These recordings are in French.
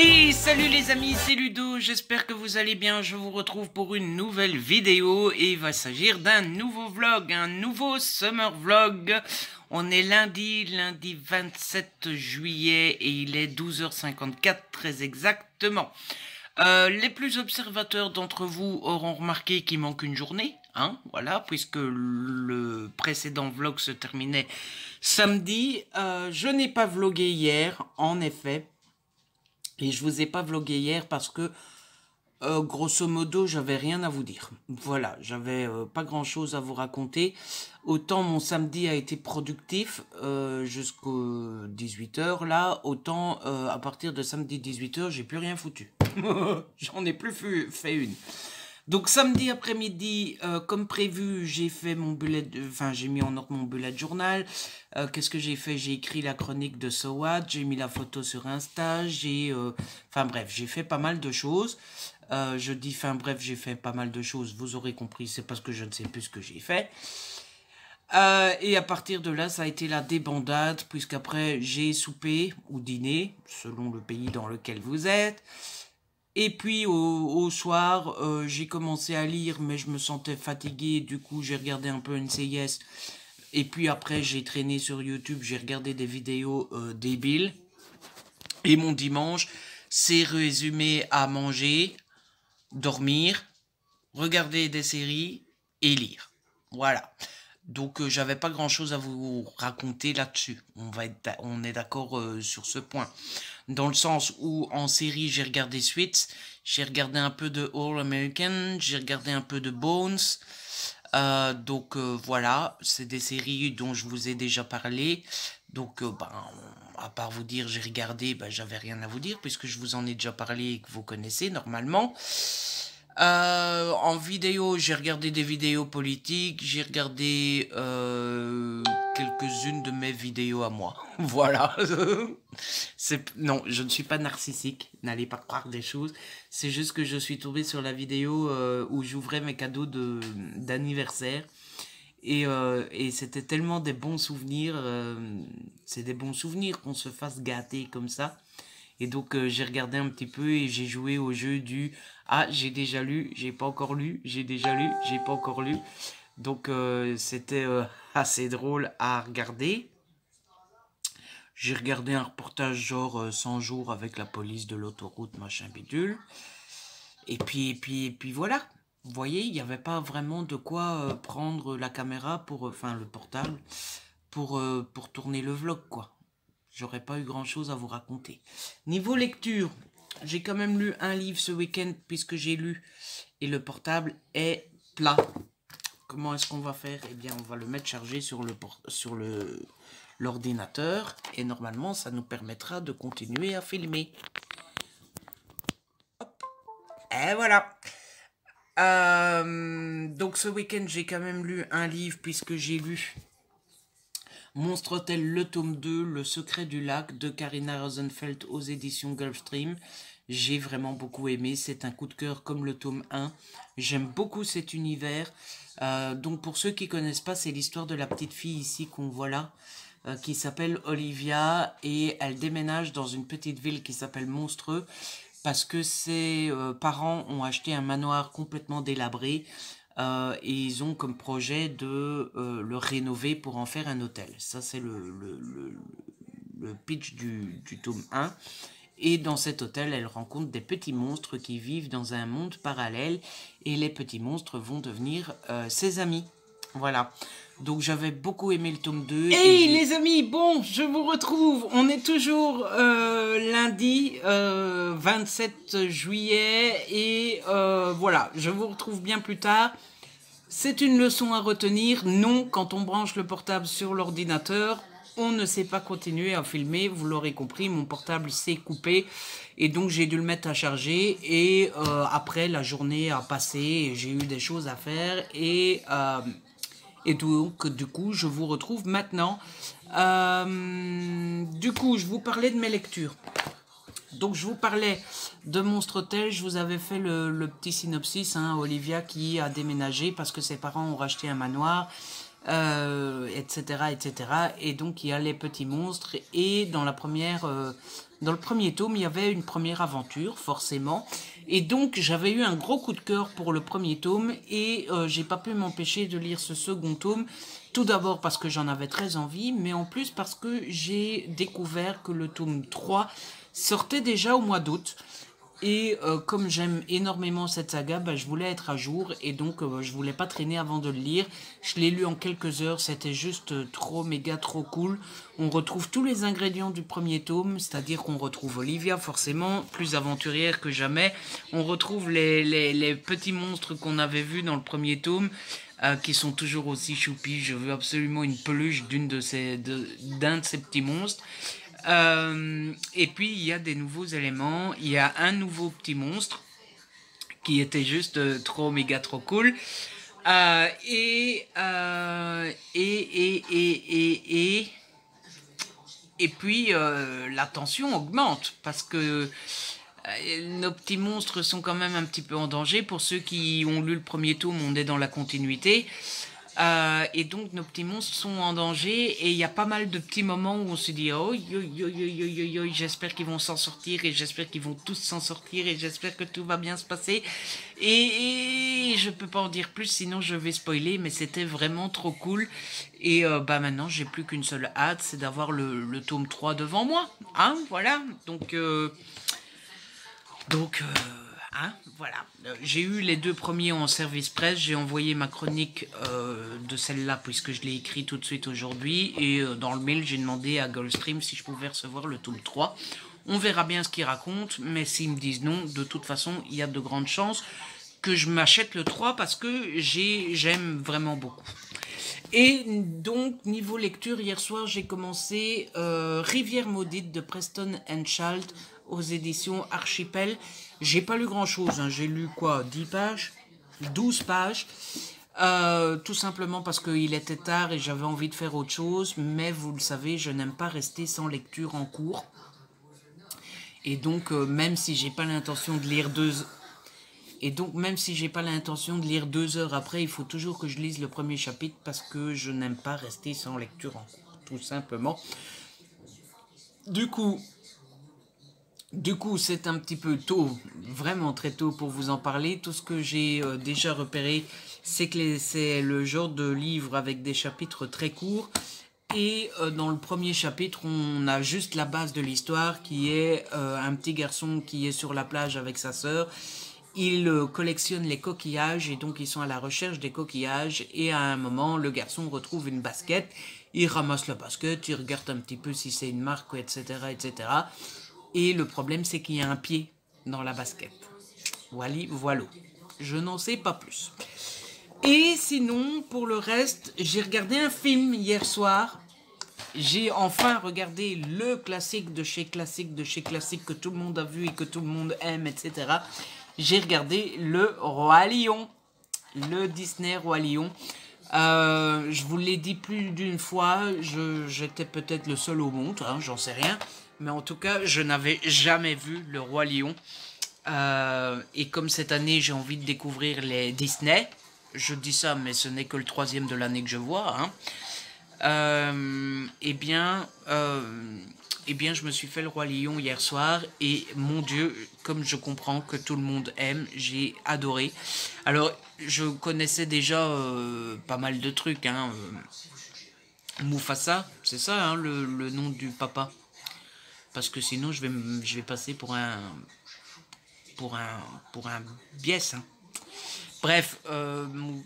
Hey, salut les amis, c'est Ludo, j'espère que vous allez bien. Je vous retrouve pour une nouvelle vidéo et il va s'agir d'un nouveau vlog, un nouveau summer vlog. On est lundi 27 juillet et il est 12h54 très exactement. Les plus observateurs d'entre vous auront remarqué qu'il manque une journée, hein, voilà, puisque le précédent vlog se terminait samedi. Je n'ai pas vlogué hier, en effet. Et je vous ai pas vlogué hier parce que, grosso modo, j'avais rien à vous dire. Voilà, j'avais pas grand chose à vous raconter. Autant mon samedi a été productif jusqu'aux 18h là, autant à partir de samedi 18h, j'ai plus rien foutu. J'en ai plus fait une. Donc samedi après-midi, comme prévu, j'ai fait mon bullet, j'ai mis en ordre mon bullet journal. Qu'est-ce que j'ai fait? J'ai écrit la chronique de So What, j'ai mis la photo sur Insta, j'ai fait pas mal de choses. J'ai fait pas mal de choses, vous aurez compris, c'est parce que je ne sais plus ce que j'ai fait. Et à partir de là, ça a été la débandade, puisqu'après j'ai soupé ou dîné, selon le pays dans lequel vous êtes. Et puis au soir, j'ai commencé à lire, mais je me sentais fatigué, du coup j'ai regardé un peu NCIS. Et puis après j'ai traîné sur YouTube, j'ai regardé des vidéos débiles. Et mon dimanche s'est résumé à manger, dormir, regarder des séries et lire. Voilà. Donc j'avais pas grand chose à vous raconter là-dessus. On est d'accord sur ce point. Dans le sens où en série j'ai regardé Suits, j'ai regardé un peu de All American, j'ai regardé un peu de Bones. Voilà, c'est des séries dont je vous ai déjà parlé. Donc à part vous dire j'ai regardé, j'avais rien à vous dire puisque je vous en ai déjà parlé et que vous connaissez normalement. En vidéo, j'ai regardé des vidéos politiques, j'ai regardé quelques-unes de mes vidéos à moi. Voilà. Non, je ne suis pas narcissique, n'allez pas croire des choses. C'est juste que je suis tombé sur la vidéo où j'ouvrais mes cadeaux d'anniversaire. Et c'était tellement des bons souvenirs. C'est des bons souvenirs qu'on se fasse gâter comme ça. Et donc j'ai regardé un petit peu et j'ai joué au jeu du « Ah, j'ai déjà lu, j'ai pas encore lu, j'ai déjà lu, j'ai pas encore lu ». Donc c'était assez drôle à regarder. J'ai regardé un reportage genre 100 jours avec la police de l'autoroute, machin bidule. Et puis voilà. Vous voyez, il n'y avait pas vraiment de quoi prendre la caméra pour, le portable, pour tourner le vlog, quoi. J'aurais pas eu grand chose à vous raconter. Niveau lecture, j'ai quand même lu un livre ce week-end puisque j'ai lu et le portable est plat. Comment est-ce qu'on va faire? Eh bien, on va le mettre chargé sur l'ordinateur et normalement, ça nous permettra de continuer à filmer. Hop. Et voilà. Donc ce week-end, j'ai quand même lu un livre puisque j'ai lu Monstre Hôtel, le tome 2, Le secret du lac de Karina Rosenfeld aux éditions Gulfstream. J'ai vraiment beaucoup aimé, c'est un coup de cœur comme le tome 1. J'aime beaucoup cet univers. Donc pour ceux qui connaissent pas, c'est l'histoire de la petite fille ici qu'on voit là, qui s'appelle Olivia et elle déménage dans une petite ville qui s'appelle Monstreux parce que ses parents ont acheté un manoir complètement délabré. Et ils ont comme projet de le rénover pour en faire un hôtel. Ça, c'est le pitch du tome 1. Et dans cet hôtel, elle rencontre des petits monstres qui vivent dans un monde parallèle. Et les petits monstres vont devenir ses amis. Voilà. Donc j'avais beaucoup aimé le tome 2. Hey les amis, bon, je vous retrouve. On est toujours lundi 27 juillet. Et voilà, je vous retrouve bien plus tard. C'est une leçon à retenir. Non, quand on branche le portable sur l'ordinateur, on ne sait pas continuer à filmer. Vous l'aurez compris, mon portable s'est coupé. Et donc j'ai dû le mettre à charger. Et après, la journée a passé. J'ai eu des choses à faire. Et donc, du coup, je vous retrouve maintenant. Du coup, je vous parlais de mes lectures. Donc, je vous parlais de Monstre Hôtel. Je vous avais fait le petit synopsis. Hein, Olivia qui a déménagé parce que ses parents ont racheté un manoir. etc., etc. Et donc il y a les petits monstres. Et dans dans le premier tome, il y avait une première aventure, forcément. Et donc j'avais eu un gros coup de cœur pour le premier tome et j'ai pas pu m'empêcher de lire ce second tome. Tout d'abord parce que j'en avais très envie, mais en plus parce que j'ai découvert que le tome 3 sortait déjà au mois d'août. Et comme j'aime énormément cette saga, bah, je voulais être à jour et donc je voulais pas traîner avant de le lire. Je l'ai lu en quelques heures, c'était juste trop méga trop cool. On retrouve tous les ingrédients du premier tome, c'est-à-dire qu'on retrouve Olivia forcément, plus aventurière que jamais. On retrouve les petits monstres qu'on avait vus dans le premier tome. Qui sont toujours aussi choupis. Je veux absolument une peluche d'un de ces petits monstres. Et puis il y a des nouveaux éléments. Il y a un nouveau petit monstre qui était juste trop méga trop cool. Et puis la tension augmente parce que nos petits monstres sont quand même un petit peu en danger. Pour ceux qui ont lu le premier tome, on est dans la continuité. Et donc nos petits monstres sont en danger et il y a pas mal de petits moments où on se dit oh j'espère qu'ils vont s'en sortir et j'espère qu'ils vont tous s'en sortir et j'espère que tout va bien se passer et je peux pas en dire plus sinon je vais spoiler, mais c'était vraiment trop cool. Et bah maintenant j'ai plus qu'une seule hâte, c'est d'avoir le tome 3 devant moi, hein, voilà. Donc, hein, voilà. J'ai eu les deux premiers en service presse. J'ai envoyé ma chronique de celle-là puisque je l'ai écrit tout de suite aujourd'hui. Et dans le mail, j'ai demandé à Goldstream si je pouvais recevoir le tome 3. On verra bien ce qu'ils racontent. Mais s'ils me disent non, de toute façon, il y a de grandes chances que je m'achète le 3 parce que j'aime vraiment beaucoup. Et donc, niveau lecture, hier soir, j'ai commencé Rivière maudite de Preston and Child aux éditions Archipel. J'ai pas lu grand-chose, hein. J'ai lu quoi, 10 pages 12 pages. Tout simplement parce qu'il était tard et j'avais envie de faire autre chose. Mais vous le savez, je n'aime pas rester sans lecture en cours. Et donc, même si j'ai pas l'intention de lire même si j'ai pas l'intention de lire 2 heures après, il faut toujours que je lise le premier chapitre parce que je n'aime pas rester sans lecture en cours, tout simplement. Du coup, c'est un petit peu tôt, vraiment très tôt pour vous en parler. Tout ce que j'ai déjà repéré, c'est que c'est le genre de livre avec des chapitres très courts. Et dans le premier chapitre, on a juste la base de l'histoire qui est un petit garçon qui est sur la plage avec sa sœur. Il collectionne les coquillages et donc ils sont à la recherche des coquillages. Et à un moment, le garçon retrouve une basket. Il ramasse la basket, il regarde un petit peu si c'est une marque, etc., etc. Et le problème, c'est qu'il y a un pied dans la basket. Voilà. Je n'en sais pas plus. Et sinon, pour le reste, j'ai regardé un film hier soir. J'ai enfin regardé le classique de chez classique que tout le monde a vu et que tout le monde aime, etc. J'ai regardé le Roi Lion, le Disney Roi Lion. Je vous l'ai dit plus d'une fois, j'étais peut-être le seul au monde, hein, j'en sais rien. Mais en tout cas, je n'avais jamais vu le Roi Lion. Et comme cette année, j'ai envie de découvrir les Disney, je dis ça, mais ce n'est que le 3e de l'année que je vois, hein. Eh bien, je me suis fait le Roi Lion hier soir et mon Dieu, comme je comprends que tout le monde aime, j'ai adoré. Alors, je connaissais déjà pas mal de trucs, hein. Mufasa, c'est ça, hein, le nom du papa. Parce que sinon, je vais passer pour un biais, hein. Bref,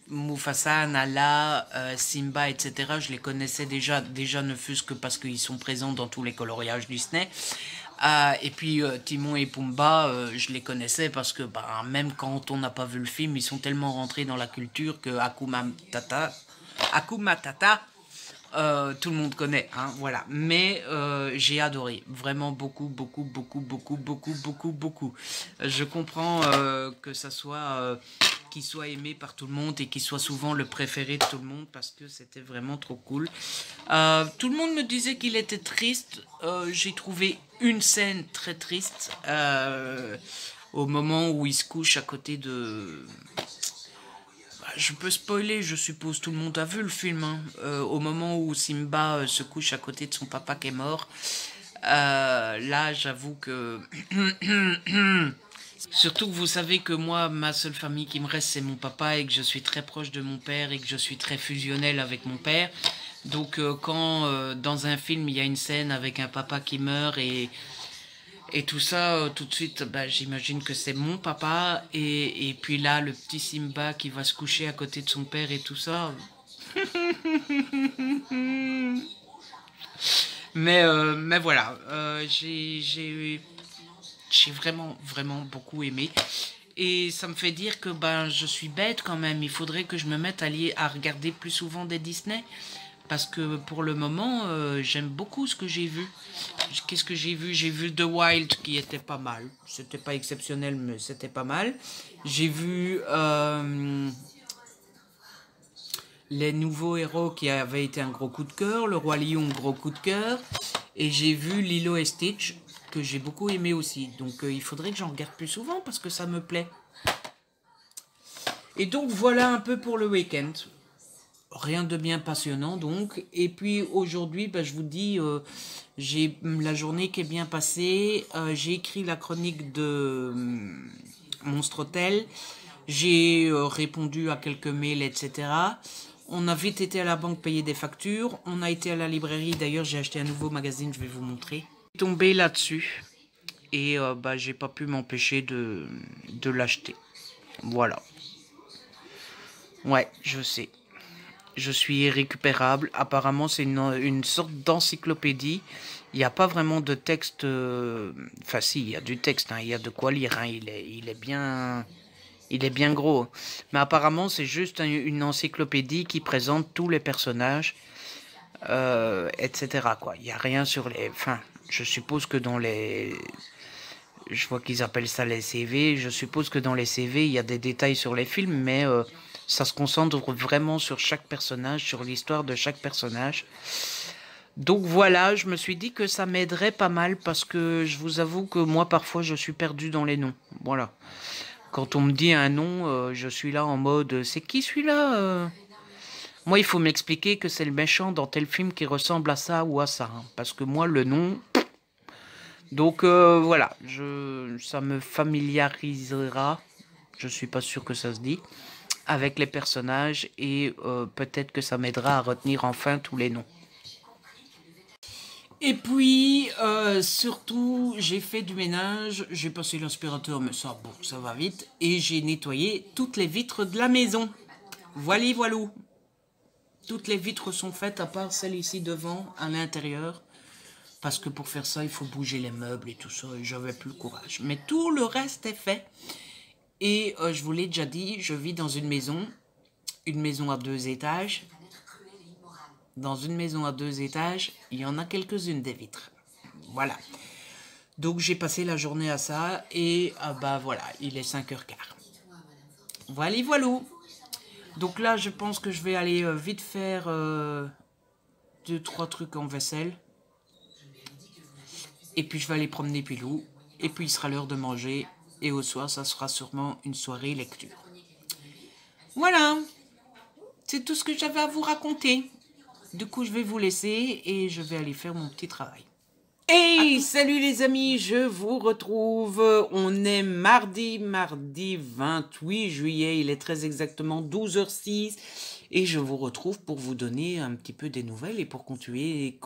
Mufasa, Nala, Simba, etc. Je les connaissais déjà ne fût-ce que parce qu'ils sont présents dans tous les coloriages Disney. Et puis Timon et Pumba, je les connaissais parce que même quand on n'a pas vu le film, ils sont tellement rentrés dans la culture que Hakuna Matata, tout le monde connaît, hein, voilà. Mais j'ai adoré, vraiment beaucoup. Je comprends que ça soit qu'il soit aimé par tout le monde et qu'il soit souvent le préféré de tout le monde parce que c'était vraiment trop cool. Tout le monde me disait qu'il était triste. J'ai trouvé une scène très triste au moment où il se couche à côté de... je peux spoiler, je suppose, tout le monde a vu le film, hein. Au moment où Simba se couche à côté de son papa qui est mort, là, j'avoue que... Surtout que vous savez que moi, ma seule famille qui me reste, c'est mon papa, et que je suis très proche de mon père, et que je suis très fusionnel avec mon père. Donc quand dans un film, il y a une scène avec un papa qui meurt, et tout ça, tout de suite, bah, j'imagine que c'est mon papa. Et puis là, le petit Simba qui va se coucher à côté de son père et tout ça. Mais voilà, j'ai vraiment, vraiment beaucoup aimé. Et ça me fait dire que ben, je suis bête quand même. Il faudrait que je me mette à regarder plus souvent des Disney. Parce que pour le moment, j'aime beaucoup ce que j'ai vu. Qu'est-ce que j'ai vu? J'ai vu The Wild qui était pas mal. C'était pas exceptionnel, mais c'était pas mal. J'ai vu Les Nouveaux Héros qui avait été un gros coup de cœur. Le Roi Lion, gros coup de cœur. Et j'ai vu Lilo et Stitch que j'ai beaucoup aimé aussi. Donc il faudrait que j'en regarde plus souvent parce que ça me plaît. Et donc voilà un peu pour le week-end. Rien de bien passionnant donc. Et puis aujourd'hui, je vous dis, j'ai la journée qui est bien passée. J'ai écrit la chronique de Monstre Hôtel. J'ai répondu à quelques mails, etc. On a vite été à la banque payer des factures. On a été à la librairie. D'ailleurs, j'ai acheté un nouveau magazine, je vais vous montrer. J'ai tombé là-dessus. Et j'ai pas pu m'empêcher de l'acheter. Voilà. Ouais, je sais. Je suis irrécupérable. Apparemment, c'est une sorte d'encyclopédie. Il n'y a pas vraiment de texte. Enfin, si, il y a du texte. Hein, il y a de quoi lire. Hein, il est bien gros. Mais apparemment, c'est juste une encyclopédie qui présente tous les personnages, etc. Quoi. Il n'y a rien sur les. Enfin, je suppose que dans les. Je vois qu'ils appellent ça les CV. Je suppose que dans les CV, il y a des détails sur les films, mais ça se concentre vraiment sur chaque personnage, sur l'histoire de chaque personnage. Donc voilà, je me suis dit que ça m'aiderait pas mal parce que je vous avoue que moi, parfois, je suis perdu dans les noms. Voilà. Quand on me dit un nom, je suis là en mode, c'est qui celui-là Moi, il faut m'expliquer que c'est le méchant dans tel film qui ressemble à ça ou à ça. Hein, parce que moi, le nom... Donc voilà, ça me familiarisera, je suis pas sûr que ça se dit, avec les personnages et peut-être que ça m'aidera à retenir enfin tous les noms. Et puis, surtout, j'ai fait du ménage, j'ai passé l'aspirateur, mais ça, bon, ça va vite, et j'ai nettoyé toutes les vitres de la maison. Voilà, voilou. Toutes les vitres sont faites, à part celle ici devant, à l'intérieur. Parce que pour faire ça, il faut bouger les meubles et tout ça, et j'avais plus le courage. Mais tout le reste est fait. Et je vous l'ai déjà dit, je vis dans une maison à 2 étages. Dans une maison à 2 étages, il y en a quelques-unes des vitres. Voilà. Donc j'ai passé la journée à ça, et voilà, il est 5h15. Voilà, voilà. Donc là, je pense que je vais aller vite faire 2-3 trucs en vaisselle. Et puis je vais aller promener Pilou. Et puis il sera l'heure de manger. Et au soir, ça sera sûrement une soirée lecture. Voilà. C'est tout ce que j'avais à vous raconter. Du coup, je vais vous laisser et je vais aller faire mon petit travail. Hey, salut les amis, je vous retrouve. On est mardi 28 juillet. Il est très exactement 12h06. Et je vous retrouve pour vous donner un petit peu des nouvelles et pour continuer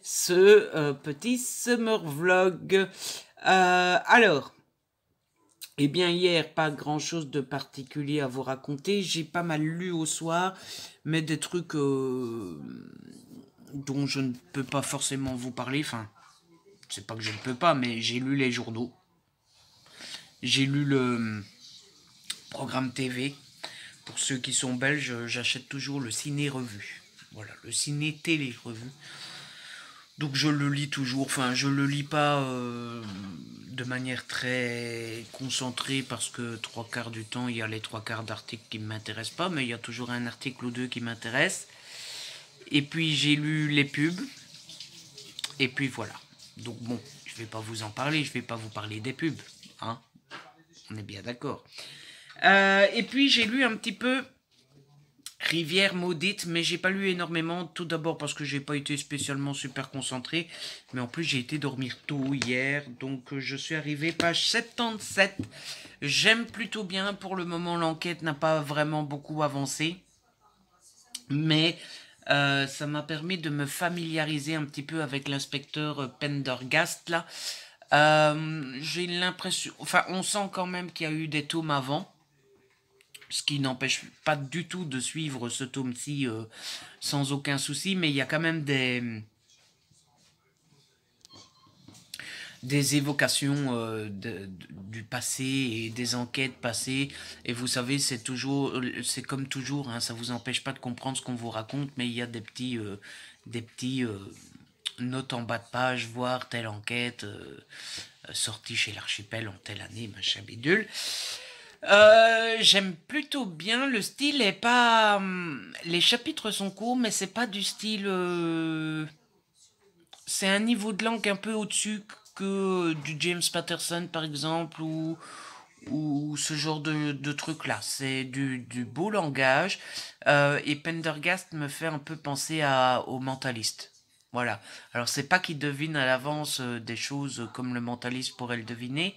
ce petit summer vlog. Alors, eh bien hier, pas grand chose de particulier à vous raconter. J'ai pas mal lu au soir, mais des trucs dont je ne peux pas forcément vous parler. Enfin, c'est pas que je ne peux pas, mais j'ai lu les journaux. J'ai lu le programme TV. Pour ceux qui sont belges, j'achète toujours le ciné-revue. Voilà, le ciné-télé-revue. Donc je le lis toujours. Enfin, je le lis pas de manière très concentrée parce que 3/4 du temps, il y a les 3/4 d'articles qui ne m'intéressent pas, mais il y a toujours un article ou deux qui m'intéressent. Et puis j'ai lu les pubs. Et puis voilà. Donc bon, je vais pas vous en parler, je vais pas vous parler des pubs. Hein, on est bien d'accord. Et puis j'ai lu un petit peu Rivière maudite, mais j'ai pas lu énormément. Tout d'abord parce que j'ai pas été spécialement super concentré, mais en plus j'ai été dormir tôt hier, donc je suis arrivé page 77. J'aime plutôt bien. Pour le moment, l'enquête n'a pas vraiment beaucoup avancé, mais ça m'a permis de me familiariser un petit peu avec l'inspecteur Pendergast là. J'ai l'impression, enfin, on sent quand même qu'il y a eu des tomes avant. Ce qui n'empêche pas du tout de suivre ce tome-ci sans aucun souci, mais il y a quand même des évocations du passé et des enquêtes passées. Et vous savez, c'est comme toujours, hein, ça vous empêche pas de comprendre ce qu'on vous raconte, mais il y a des petits notes en bas de page, voir telle enquête sortie chez l'archipel en telle année, machin bidule. J'aime plutôt bien. Le style est pas. Les chapitres sont courts, mais c'est pas du style. C'est un niveau de langue un peu au-dessus que du James Patterson, par exemple, ou ce genre de truc-là. C'est du beau langage. Et Pendergast me fait un peu penser au mentaliste. Voilà. Alors, c'est pas qu'il devine à l'avance des choses comme le mentaliste pourrait le deviner.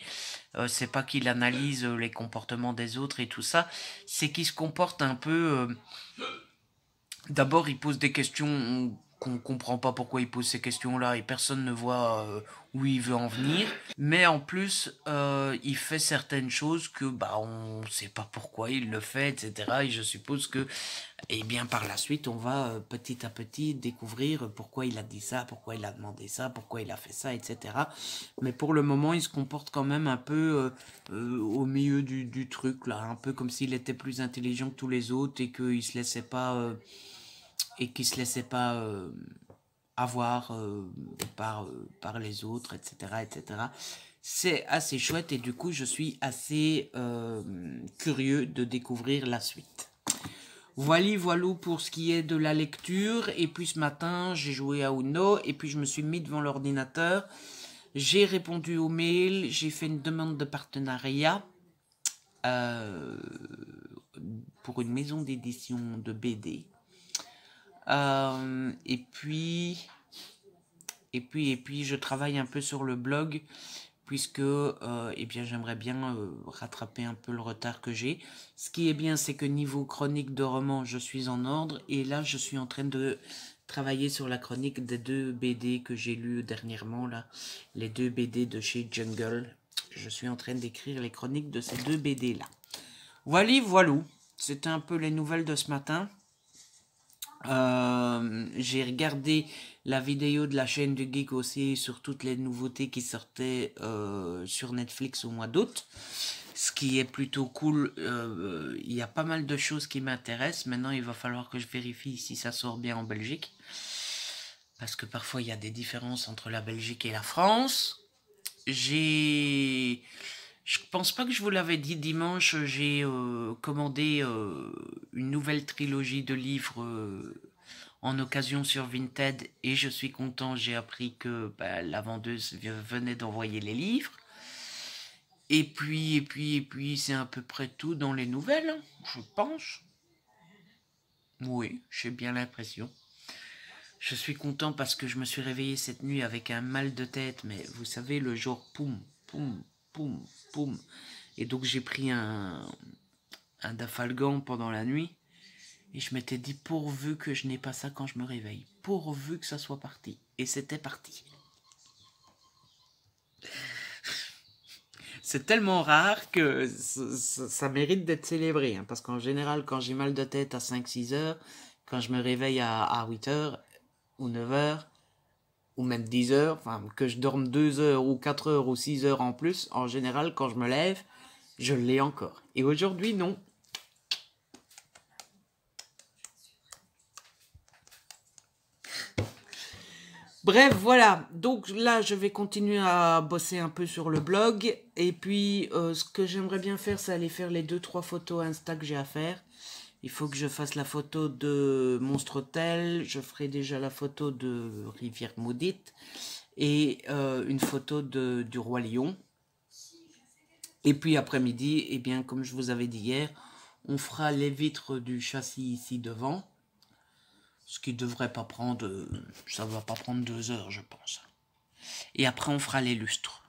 C'est pas qu'il analyse les comportements des autres et tout ça. C'est qu'il se comporte un peu. D'abord, il pose des questions qu'on comprend pas pourquoi il pose ces questions-là et personne ne voit où il veut en venir. Mais en plus, il fait certaines choses que bah on sait pas pourquoi il le fait, etc. Et je suppose que, eh bien, par la suite, on va petit à petit découvrir pourquoi il a dit ça, pourquoi il a demandé ça, pourquoi il a fait ça, etc. Mais pour le moment, il se comporte quand même un peu au milieu du truc là, un peu comme s'il était plus intelligent que tous les autres et qu'il se laissait pas avoir par les autres, etc., etc. C'est assez chouette et du coup, je suis assez curieux de découvrir la suite. Voilà pour ce qui est de la lecture. Et puis ce matin, j'ai joué à Uno et puis je me suis mis devant l'ordinateur. J'ai répondu aux mails, j'ai fait une demande de partenariat pour une maison d'édition de BD. Et puis, je travaille un peu sur le blog, puisque eh bien, j'aimerais bien rattraper un peu le retard que j'ai. Ce qui est bien, c'est que niveau chronique de roman, je suis en ordre, et là, je suis en train de travailler sur la chronique des 2 BD que j'ai lues dernièrement, là, les 2 BD de chez Jungle. Je suis en train d'écrire les chroniques de ces 2 BD là. Voilà, c'était un peu les nouvelles de ce matin. J'ai regardé la vidéo de la chaîne du Geek aussi sur toutes les nouveautés qui sortaient sur Netflix au mois d'août. Ce qui est plutôt cool. Il y a pas mal de choses qui m'intéressent. Maintenant, il va falloir que je vérifie si ça sort bien en Belgique. Parce que parfois, il y a des différences entre la Belgique et la France. Je pense pas que je vous l'avais dit dimanche, j'ai commandé une nouvelle trilogie de livres en occasion sur Vinted et je suis content, j'ai appris que bah, la vendeuse venait d'envoyer les livres. Et puis, c'est à peu près tout dans les nouvelles, hein, je pense. Oui, j'ai bien l'impression. Je suis content parce que je me suis réveillé cette nuit avec un mal de tête, mais vous savez, le genre poum, poum, poum, poum. Et donc j'ai pris un dafalgan pendant la nuit. Et je m'étais dit, pourvu que je n'ai pas ça quand je me réveille. Pourvu que ça soit parti. Et c'était parti. C'est tellement rare que ça mérite d'être célébré. Hein, parce qu'en général, quand j'ai mal de tête à 5-6 heures, quand je me réveille à 8 heures ou 9 heures, ou même 10 heures, enfin que je dorme 2 heures ou 4 heures ou 6 heures en plus, en général, quand je me lève, je l'ai encore. Et aujourd'hui, non. Bref, voilà. Donc là, je vais continuer à bosser un peu sur le blog. Et puis, ce que j'aimerais bien faire, c'est aller faire les 2-3 photos Insta que j'ai à faire. Il faut que je fasse la photo de Monstre Hôtel. Je ferai déjà la photo de Rivière Maudite. Et une photo du Roi Lion. Et puis après-midi, eh bien, comme je vous avais dit hier, on fera les vitres du châssis ici devant. Ce qui devrait pas prendre... ça va pas prendre 2 heures, je pense. Et après, on fera les lustres.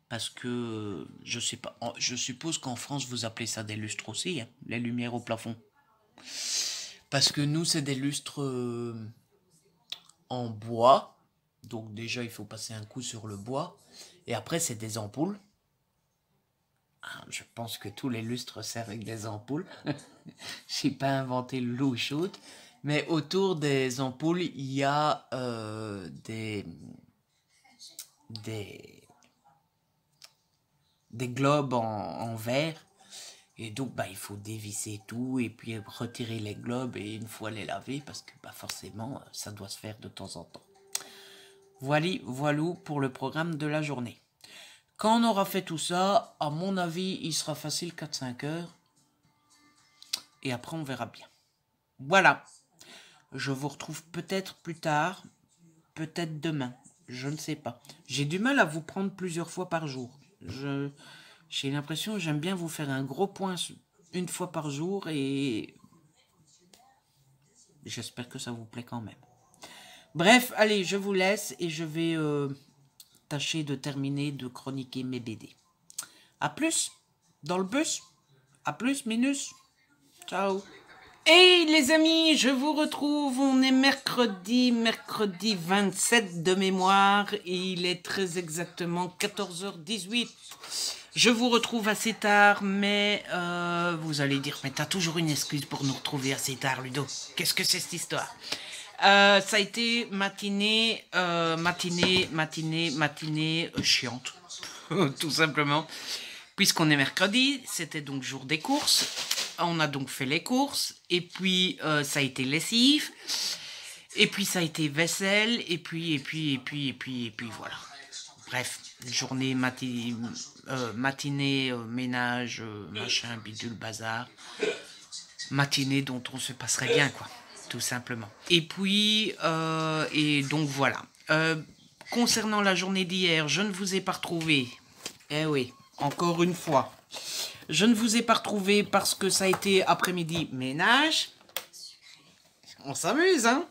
Parce que, je sais pas, je suppose qu'en France, vous appelez ça des lustres aussi, hein, les lumières au plafond. Parce que nous, c'est des lustres en bois. Donc déjà, il faut passer un coup sur le bois. Et après, c'est des ampoules. Je pense que tous les lustres servent avec des ampoules. J'ai pas inventé l'eau chaude. Mais autour des ampoules, il y a des globes en verre. Et donc, il faut dévisser tout et puis retirer les globes et une fois les laver parce que forcément, ça doit se faire de temps en temps. Voilà pour le programme de la journée. Quand on aura fait tout ça, à mon avis, il sera facile 4-5 heures. Et après, on verra bien. Voilà. Je vous retrouve peut-être plus tard, peut-être demain. Je ne sais pas. J'ai du mal à vous prendre plusieurs fois par jour. J'ai l'impression que j'aime bien vous faire un gros point une fois par jour et j'espère que ça vous plaît quand même. Bref, allez, je vous laisse et je vais tâcher de terminer de chroniquer mes BD. A plus dans le bus. A plus, minus. Ciao. Hey les amis, je vous retrouve, on est mercredi 27 de mémoire, et il est très exactement 14h18. Je vous retrouve assez tard, mais vous allez dire, mais t'as toujours une excuse pour nous retrouver assez tard, Ludo. Qu'est-ce que c'est cette histoire? Ça a été matinée chiante, tout simplement. Puisqu'on est mercredi, c'était donc jour des courses. On a donc fait les courses. Et puis, ça a été lessive. Et puis, ça a été vaisselle. Et puis, voilà. Bref, journée matinée, ménage, machin, bidule, bazar. Matinée dont on se passerait bien, quoi. Tout simplement. Et puis, et donc voilà. Concernant la journée d'hier, je ne vous ai pas retrouvé. Eh oui. Encore une fois, je ne vous ai pas retrouvé parce que ça a été après-midi ménage. On s'amuse, hein?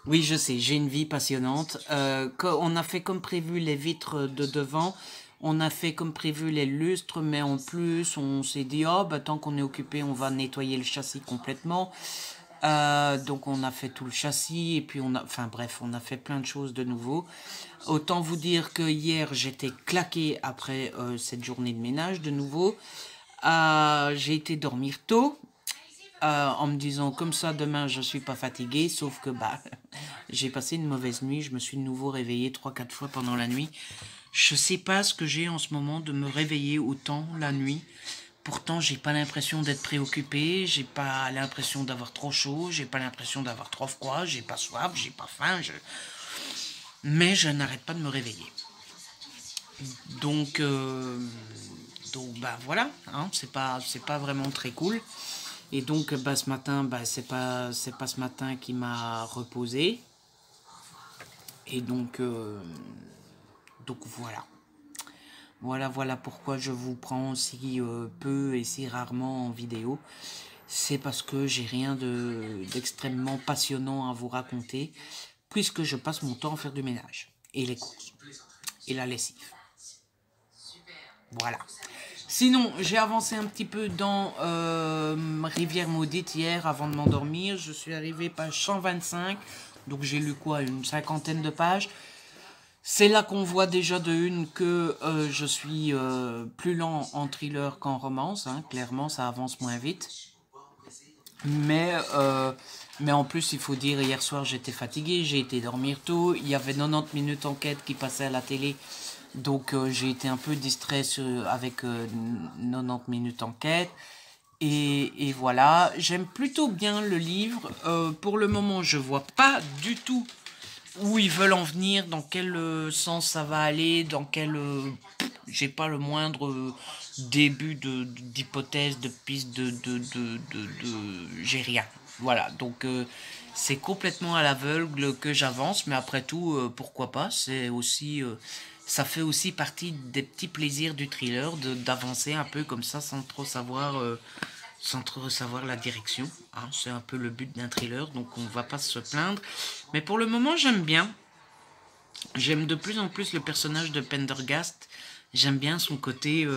Oui, je sais, j'ai une vie passionnante. On a fait comme prévu les vitres de devant. On a fait comme prévu les lustres, mais en plus, on s'est dit, oh, tant qu'on est occupé, on va nettoyer le châssis complètement. Donc on a fait tout le châssis et puis on a fait plein de choses de nouveau. Autant vous dire que hier j'étais claqué après cette journée de ménage de nouveau. J'ai été dormir tôt en me disant comme ça demain je suis pas fatigué, sauf que j'ai passé une mauvaise nuit. Je me suis de nouveau réveillé 3-4 fois pendant la nuit. Je sais pas ce que j'ai en ce moment de me réveiller autant la nuit. Pourtant, j'ai pas l'impression d'être préoccupé, j'ai pas l'impression d'avoir trop chaud, j'ai pas l'impression d'avoir trop froid, j'ai pas soif, j'ai pas faim, mais je n'arrête pas de me réveiller. Donc voilà, hein, c'est pas vraiment très cool. Et donc ce matin, c'est pas ce matin qui m'a reposé. Et donc voilà. Voilà pourquoi je vous prends si peu et si rarement en vidéo. C'est parce que j'ai rien d'extrêmement passionnant à vous raconter, puisque je passe mon temps à faire du ménage, et les courses, et la lessive. Voilà. Sinon, j'ai avancé un petit peu dans Rivière Maudite hier avant de m'endormir. Je suis arrivé page 125, donc j'ai lu quoi, une 50aine de pages. C'est là qu'on voit déjà de une que je suis plus lent en thriller qu'en romance. Hein. Clairement, ça avance moins vite. Mais en plus, il faut dire, hier soir, j'étais fatigué. J'ai été dormir tôt. Il y avait 90 minutes enquête qui passait à la télé. Donc, j'ai été un peu distrait avec 90 minutes enquête. Et voilà. J'aime plutôt bien le livre. Pour le moment, je vois pas du tout où ils veulent en venir, dans quel sens ça va aller, dans quel... j'ai pas le moindre début d'hypothèse, de piste, j'ai rien. Voilà, donc c'est complètement à l'aveugle que j'avance, mais après tout, pourquoi pas, c'est aussi ça fait aussi partie des petits plaisirs du thriller, d'avancer un peu comme ça sans trop savoir la direction. Hein. C'est un peu le but d'un thriller, donc on va pas se plaindre. Mais pour le moment, j'aime bien. J'aime de plus en plus le personnage de Pendergast. J'aime bien son côté,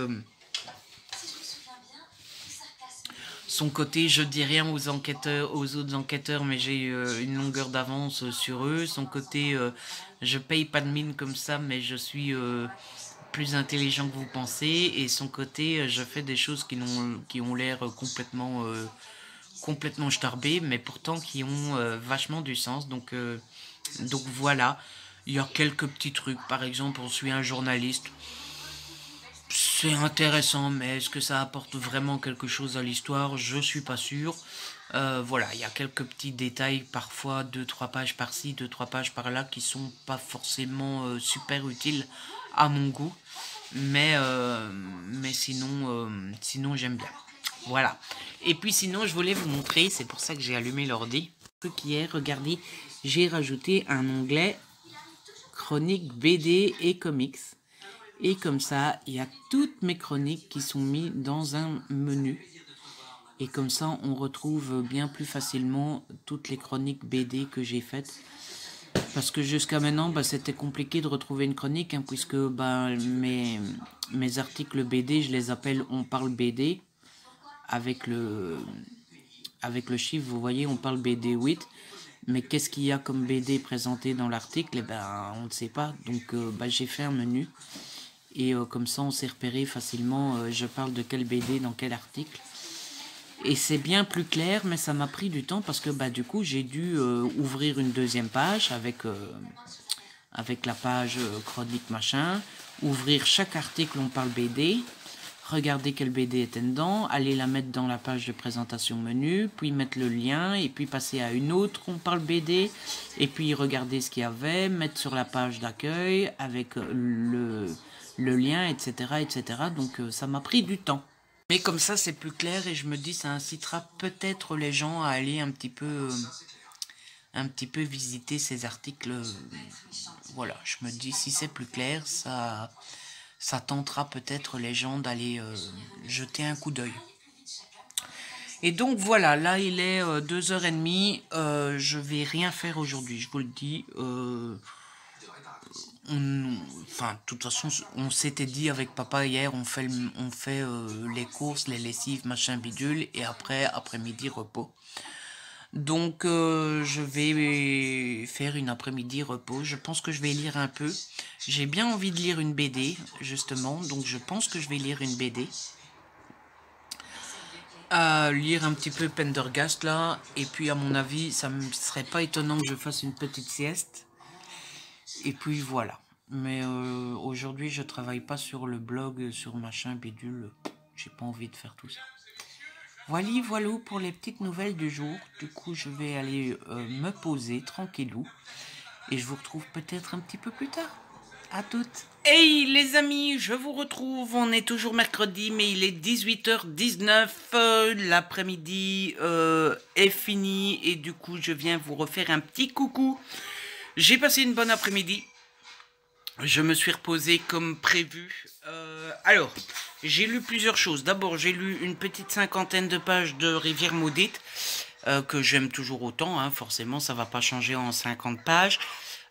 je dis rien aux enquêteurs, aux autres enquêteurs, mais j'ai une longueur d'avance sur eux. Son côté, je paye pas de mine comme ça, mais je suis plus intelligent que vous pensez. Et son côté, je fais des choses qui ont l'air complètement starbées, mais pourtant qui ont vachement du sens. Donc voilà, il y a quelques petits trucs. Par exemple, on suit un journaliste. C'est intéressant, mais est-ce que ça apporte vraiment quelque chose à l'histoire? Je suis pas sûr. Voilà, il y a quelques petits détails, parfois 2-3 pages par-ci, 2-3 pages par-là, qui sont pas forcément super utiles à mon goût. Mais sinon j'aime bien. Voilà. Et puis sinon, je voulais vous montrer, c'est pour ça que j'ai allumé l'ordi. Hier, regardez, j'ai rajouté un onglet chronique BD et comics. Et comme ça, il y a toutes mes chroniques qui sont mises dans un menu. Et comme ça, on retrouve bien plus facilement toutes les chroniques BD que j'ai faites. Parce que jusqu'à maintenant, c'était compliqué de retrouver une chronique, hein, puisque mes articles BD, je les appelle On parle BD. Avec le chiffre, vous voyez, on parle BD 8. Mais qu'est-ce qu'il y a comme BD présenté dans l'article? On ne sait pas. Donc, j'ai fait un menu. Et comme ça, on s'est repéré facilement. Je parle de quel BD dans quel article. Et c'est bien plus clair, mais ça m'a pris du temps parce que du coup, j'ai dû ouvrir une deuxième page avec la page chronique machin. Ouvrir chaque article, on parle BD. Regarder quelle BD était dedans, aller la mettre dans la page de présentation menu, puis mettre le lien, et puis passer à une autre, on parle BD, et puis regarder ce qu'il y avait, mettre sur la page d'accueil avec le lien, etc. etc. Donc ça m'a pris du temps. Mais comme ça c'est plus clair et je me dis ça incitera peut-être les gens à aller un petit peu visiter ces articles. Voilà, je me dis si c'est plus clair, ça tentera peut-être les gens d'aller jeter un coup d'œil. Et donc voilà, là il est 2h30, je vais rien faire aujourd'hui, je vous le dis. De toute façon, on s'était dit avec papa hier, on fait les courses, les lessives, machin bidule, et après-midi, repos. Donc, je vais faire une après-midi repos. Je pense que je vais lire un peu. J'ai bien envie de lire une BD, justement. Donc, je pense que je vais lire une BD. Lire un petit peu Pendergast, là. Et puis, à mon avis, ça ne serait pas étonnant que je fasse une petite sieste. Et puis, voilà. Mais aujourd'hui, je travaille pas sur le blog, sur machin bidule. J'ai pas envie de faire tout ça. Voilà pour les petites nouvelles du jour. Du coup, je vais aller me poser tranquillou. Et je vous retrouve peut-être un petit peu plus tard. À toutes. Hey les amis, je vous retrouve. On est toujours mercredi, mais il est 18h19. L'après-midi est fini. Et du coup, je viens vous refaire un petit coucou. J'ai passé une bonne après-midi. Je me suis reposé comme prévu. Alors, j'ai lu plusieurs choses. D'abord, j'ai lu une petite 50aine de pages de Rivière Maudite, que j'aime toujours autant. Hein, forcément, ça va pas changer en 50 pages.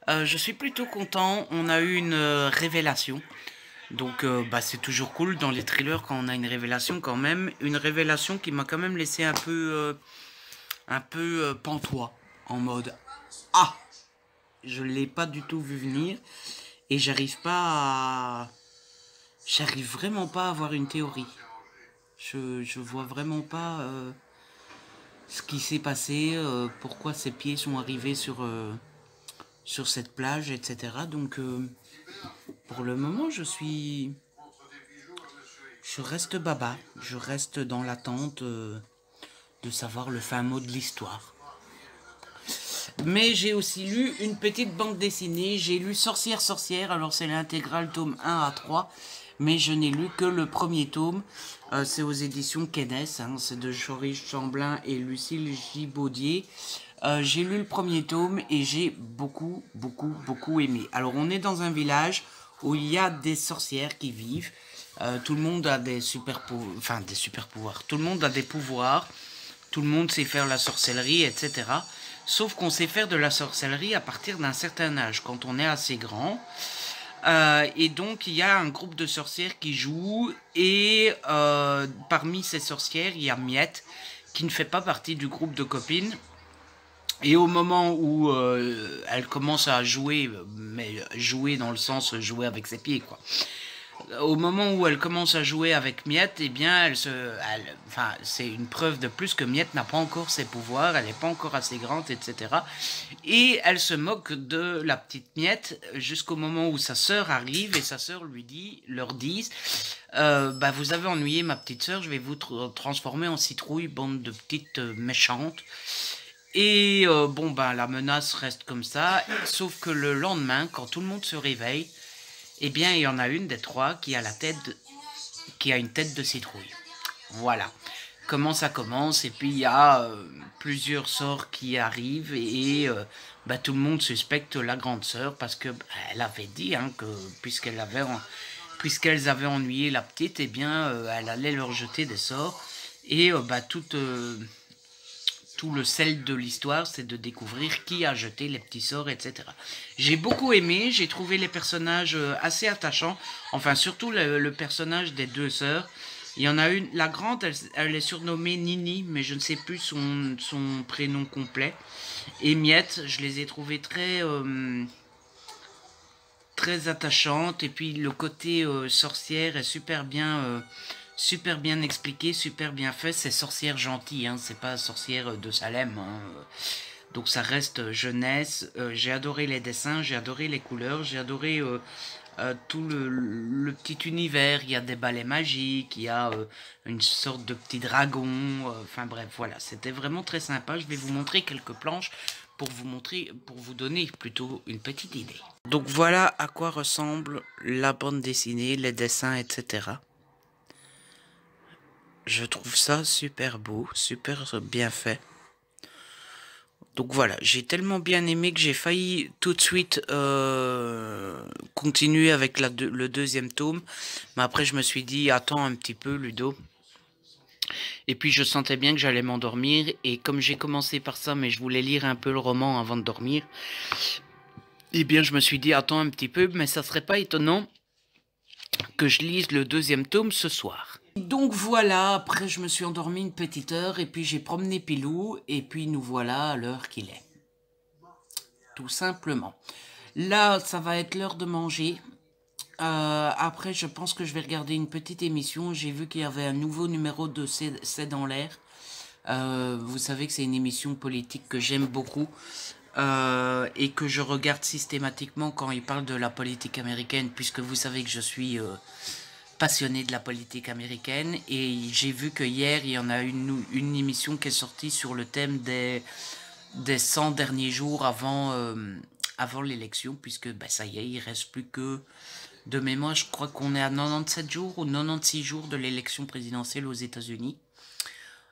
Je suis plutôt content. On a eu une révélation. Donc, c'est toujours cool dans les thrillers quand on a une révélation quand même. Une révélation qui m'a quand même laissé un peu pantois. En mode, ah, je l'ai pas du tout vu venir. Et j'arrive vraiment pas à avoir une théorie. Je vois vraiment pas ce qui s'est passé, pourquoi ces pieds sont arrivés sur cette plage, etc. Donc, pour le moment, je reste baba. Je reste dans l'attente de savoir le fin mot de l'histoire. Mais j'ai aussi lu une petite bande dessinée. J'ai lu Sorcière. Alors c'est l'intégrale tome 1 à 3. Mais je n'ai lu que le premier tome. C'est aux éditions Kennes. Hein, c'est de Joris Chamblin et Lucille Gibaudier. J'ai lu le premier tome et j'ai beaucoup aimé. Alors on est dans un village où il y a des sorcières qui vivent. Tout le monde a des super pouvoirs. Tout le monde a des pouvoirs. Tout le monde sait faire la sorcellerie, etc. Sauf qu'on sait faire de la sorcellerie à partir d'un certain âge, quand on est assez grand. Et donc, il y a un groupe de sorcières qui joue. Et parmi ces sorcières, il y a Miette, qui ne fait pas partie du groupe de copines. Et au moment où elle commence à jouer, mais jouer dans le sens jouer avec ses pieds, quoi. Au moment où elle commence à jouer avec Miette, eh bien, c'est une preuve de plus que Miette n'a pas encore ses pouvoirs, elle n'est pas encore assez grande, etc. Et elle se moque de la petite Miette jusqu'au moment où sa sœur arrive et sa sœur leur dit, bah, vous avez ennuyé ma petite sœur, je vais vous transformer en citrouille, bande de petites méchantes. Et bon, bah, la menace reste comme ça, sauf que le lendemain, quand tout le monde se réveille, eh bien, il y en a une des trois qui a une tête de citrouille. Voilà. Comment ça commence, et puis il y a plusieurs sorts qui arrivent, et bah, tout le monde suspecte la grande sœur, parce que bah, elle avait dit hein, que puisqu'elles avaient ennuyé la petite, eh bien, elle allait leur jeter des sorts, et bah, tout le sel de l'histoire, c'est de découvrir qui a jeté les petits sorts, etc. J'ai beaucoup aimé, j'ai trouvé les personnages assez attachants, enfin surtout le personnage des deux sœurs. Il y en a une, la grande, elle est surnommée Nini, mais je ne sais plus son prénom complet. Et Miette, je les ai trouvées très attachantes, et puis le côté sorcière est super bien expliqué, super bien fait. C'est sorcière gentille, hein, c'est pas sorcière de Salem. Hein. Donc ça reste jeunesse. J'ai adoré les dessins, j'ai adoré les couleurs, j'ai adoré tout le petit univers. Il y a des balais magiques, il y a une sorte de petit dragon. Enfin bref, voilà, c'était vraiment très sympa. Je vais vous montrer quelques planches pour vous donner plutôt une petite idée. Donc voilà à quoi ressemble la bande dessinée, les dessins, etc. Je trouve ça super beau, super bien fait. Donc voilà, j'ai tellement bien aimé que j'ai failli tout de suite continuer avec le deuxième tome. Mais après je me suis dit, attends un petit peu Ludo. Et puis je sentais bien que j'allais m'endormir. Et comme j'ai commencé par ça, mais je voulais lire un peu le roman avant de dormir. Eh bien je me suis dit, attends un petit peu, mais ça serait pas étonnant que je lise le deuxième tome ce soir. Donc voilà, après je me suis endormi une petite heure et puis j'ai promené Pilou et puis nous voilà à l'heure qu'il est. Tout simplement. Là, ça va être l'heure de manger. Après, je pense que je vais regarder une petite émission. J'ai vu qu'il y avait un nouveau numéro de C'est dans l'air. Vous savez que c'est une émission politique que j'aime beaucoup. Et que je regarde systématiquement quand il parle de la politique américaine, puisque vous savez que je suis passionné de la politique américaine, et j'ai vu que hier il y en a une émission qui est sortie sur le thème des 100 derniers jours avant l'élection, puisque bah, ça y est, il reste plus que, de mémoire, je crois qu'on est à 97 jours ou 96 jours de l'élection présidentielle aux États-Unis.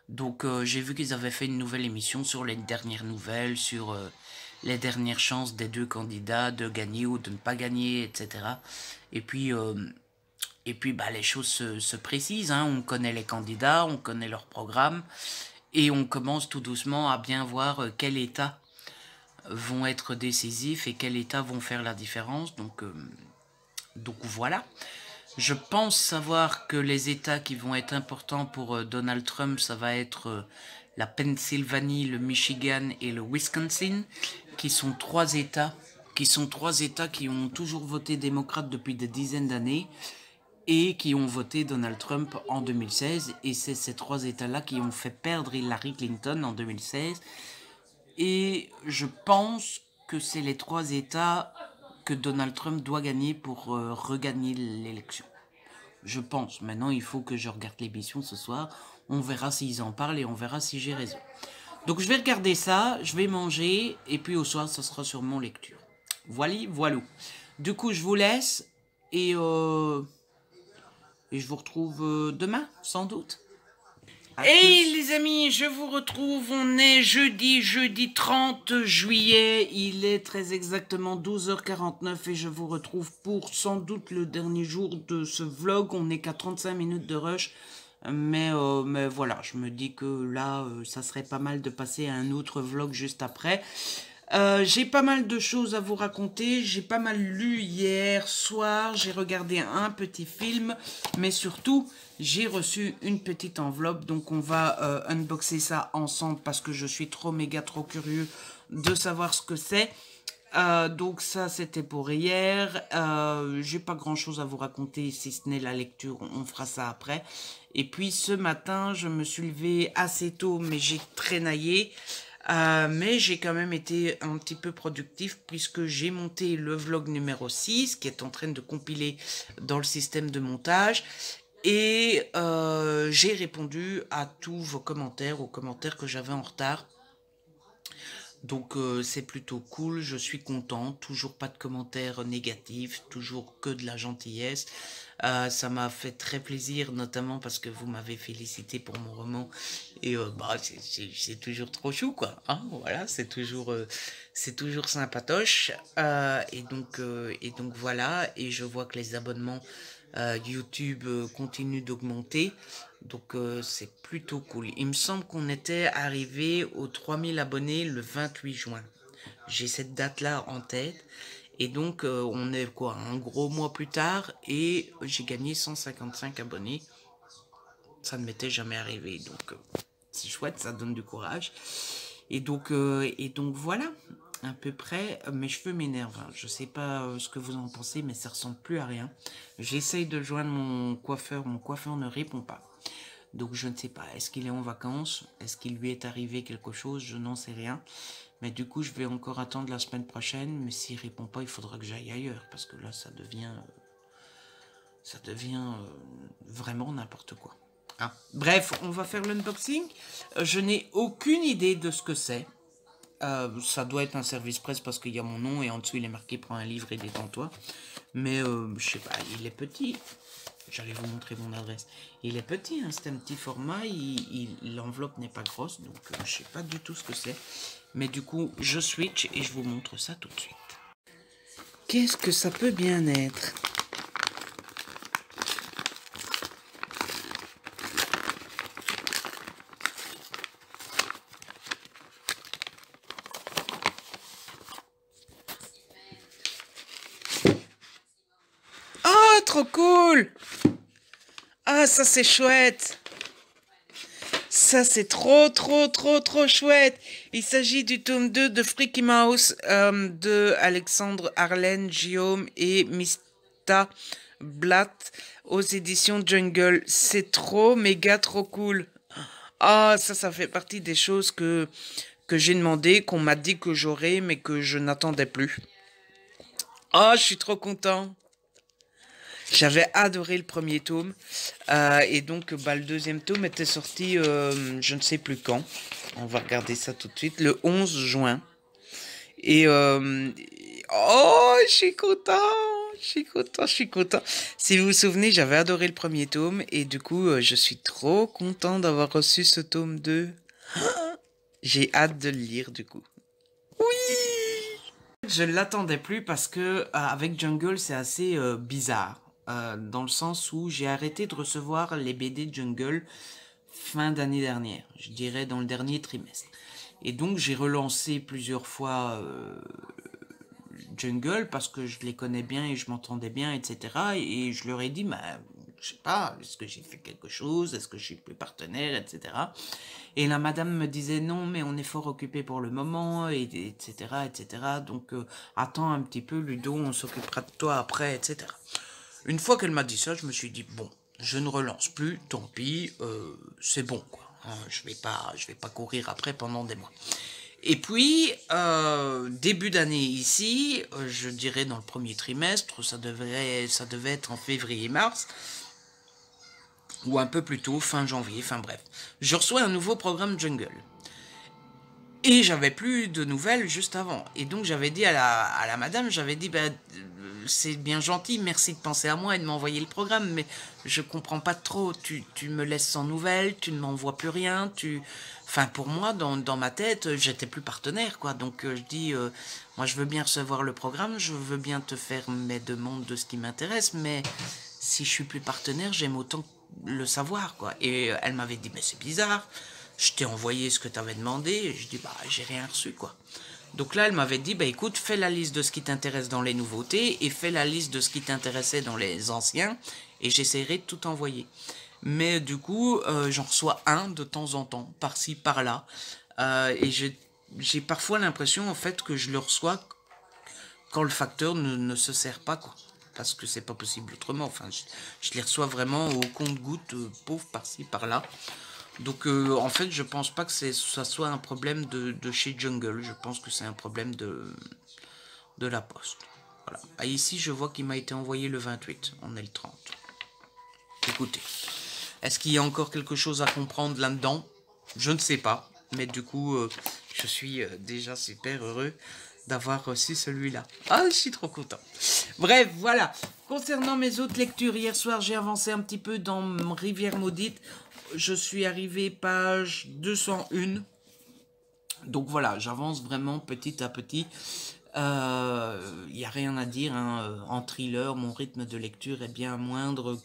Donc j'ai vu qu'ils avaient fait une nouvelle émission sur les dernières nouvelles, sur les dernières chances des deux candidats de gagner ou de ne pas gagner, etc. Et puis bah, les choses se précisent, hein. On connaît les candidats, on connaît leur programme, et on commence tout doucement à bien voir quels États vont être décisifs et quels États vont faire la différence. Donc voilà. Je pense savoir que les États qui vont être importants pour Donald Trump, ça va être la Pennsylvanie, le Michigan et le Wisconsin, qui sont trois États qui ont toujours voté démocrate depuis des dizaines d'années et qui ont voté Donald Trump en 2016. Et c'est ces trois États-là qui ont fait perdre Hillary Clinton en 2016. Et je pense que c'est les trois États que Donald Trump doit gagner pour regagner l'élection. Je pense. Maintenant, il faut que je regarde l'émission ce soir. On verra s'ils en parlent et on verra si j'ai raison. Donc, je vais regarder ça, je vais manger, et puis au soir, ça sera sur mon lecture. Voilà. Du coup, je vous laisse, et je vous retrouve demain, sans doute. Hey les amis, je vous retrouve, on est jeudi 30 juillet, il est très exactement 12h49 et je vous retrouve pour sans doute le dernier jour de ce vlog. On n'est qu'à 35 minutes de rush, mais voilà, je me dis que là, ça serait pas mal de passer à un autre vlog juste après. J'ai pas mal de choses à vous raconter, j'ai pas mal lu hier soir, j'ai regardé un petit film, mais surtout j'ai reçu une petite enveloppe, donc on va unboxer ça ensemble parce que je suis trop curieux de savoir ce que c'est. Donc ça c'était pour hier, j'ai pas grand chose à vous raconter si ce n'est la lecture, on fera ça après. Et puis ce matin je me suis levée assez tôt mais j'ai traînaillé. Mais j'ai quand même été un petit peu productif puisque j'ai monté le vlog numéro 6 qui est en train de compiler dans le système de montage et j'ai répondu à tous vos commentaires, aux commentaires que j'avais en retard. Donc c'est plutôt cool, je suis content, toujours pas de commentaires négatifs, toujours que de la gentillesse. Ça m'a fait très plaisir, notamment parce que vous m'avez félicité pour mon roman. Et bah, c'est toujours trop chou, quoi. Hein, voilà, c'est toujours sympatoche. Et donc voilà, et je vois que les abonnements YouTube continue d'augmenter, donc c'est plutôt cool. Il me semble qu'on était arrivé aux 3000 abonnés le 28 juin. J'ai cette date-là en tête, et donc on est quoi, un gros mois plus tard, et j'ai gagné 155 abonnés. Ça ne m'était jamais arrivé, donc c'est chouette, ça donne du courage. Et donc voilà, à peu près. Mes cheveux m'énervent, hein. Je sais pas ce que vous en pensez, mais ça ressemble plus à rien. J'essaye de joindre mon coiffeur ne répond pas. Donc je ne sais pas, est-ce qu'il est en vacances? Est-ce qu'il lui est arrivé quelque chose? Je n'en sais rien. Mais du coup, je vais encore attendre la semaine prochaine. Mais s'il répond pas, il faudra que j'aille ailleurs. Parce que là, ça devient vraiment n'importe quoi. Ah. Bref, on va faire l'unboxing. Je n'ai aucune idée de ce que c'est. Ça doit être un service presse parce qu'il y a mon nom et en dessous il est marqué prends un livre et détends-toi. Mais je sais pas, il est petit. J'allais vous montrer mon adresse. Il est petit, hein, c'est un petit format. L'enveloppe n'est pas grosse, donc je sais pas du tout ce que c'est. Mais du coup, je switch et je vous montre ça tout de suite. Qu'est-ce que ça peut bien être? Oh, trop cool! Ah, ça c'est chouette! Ça c'est trop chouette! Il s'agit du tome 2 de Freaky Mouse de Alexandre Arlen, Guillaume et Mista Blatt aux éditions Jungle. C'est trop cool! Ah, ça fait partie des choses que j'ai demandé, qu'on m'a dit que j'aurais, mais que je n'attendais plus. Ah, je suis trop content! J'avais adoré le premier tome et donc bah, le deuxième tome était sorti je ne sais plus quand. On va regarder ça tout de suite, le 11 juin. Et oh, je suis content. Si vous vous souvenez, j'avais adoré le premier tome et du coup, je suis trop content d'avoir reçu ce tome 2. J'ai hâte de le lire du coup. Oui! Je ne l'attendais plus parce que avec Jungle, c'est assez bizarre. Dans le sens où j'ai arrêté de recevoir les BD Jungle fin d'année dernière, je dirais dans le dernier trimestre. Et donc j'ai relancé plusieurs fois Jungle parce que je les connais bien et je m'entendais bien, etc. Et je leur ai dit, bah, je sais pas, est-ce que j'ai fait quelque chose, est-ce que je suis plus partenaire, etc. Et la madame me disait, non, mais on est fort occupé pour le moment, et, etc., etc. Donc attends un petit peu, Ludo, on s'occupera de toi après, etc. Une fois qu'elle m'a dit ça, je me suis dit, bon, je ne relance plus, tant pis, c'est bon, quoi. Hein, je vais pas courir après pendant des mois. Et puis, début d'année ici, je dirais dans le premier trimestre, ça devait être en février-mars, ou un peu plus tôt, fin janvier, enfin bref. Je reçois un nouveau programme Jungle. Et j'avais plus de nouvelles juste avant. Et donc j'avais dit à la madame, j'avais dit, bah, c'est bien gentil, merci de penser à moi et de m'envoyer le programme, mais je comprends pas trop. Tu me laisses sans nouvelles, tu ne m'envoies plus rien, Enfin, pour moi, dans ma tête, j'étais plus partenaire, quoi. Donc je dis, moi je veux bien recevoir le programme, je veux bien te faire mes demandes de ce qui m'intéresse, mais si je suis plus partenaire, j'aime autant le savoir, quoi. Et elle m'avait dit, mais c'est bizarre, je t'ai envoyé ce que tu avais demandé, et je dis, bah, j'ai rien reçu, quoi. Donc là, elle m'avait dit, bah écoute, fais la liste de ce qui t'intéresse dans les nouveautés, et fais la liste de ce qui t'intéressait dans les anciens, et j'essaierai de tout envoyer. Mais du coup, j'en reçois un de temps en temps, par-ci, par-là, et j'ai parfois l'impression, en fait, que je le reçois quand le facteur ne se sert pas, quoi. Parce que c'est pas possible autrement. Enfin, je les reçois vraiment au compte-goutte, pauvre par-ci, par-là. Donc, en fait, je pense pas que ça soit un problème de chez Jungle. Je pense que c'est un problème de la poste. Voilà. Ah, ici, je vois qu'il m'a été envoyé le 28. On est le 30. Écoutez, est-ce qu'il y a encore quelque chose à comprendre là-dedans? Je ne sais pas. Mais du coup, je suis déjà super heureux d'avoir reçu celui-là. Ah, je suis trop content. Bref, voilà. Concernant mes autres lectures, hier soir, j'ai avancé un petit peu dans Rivière Maudite. Je suis arrivé page 201. Donc voilà, j'avance vraiment petit à petit. Il n'y a rien à dire. Hein. En thriller, mon rythme de lecture est bien moindre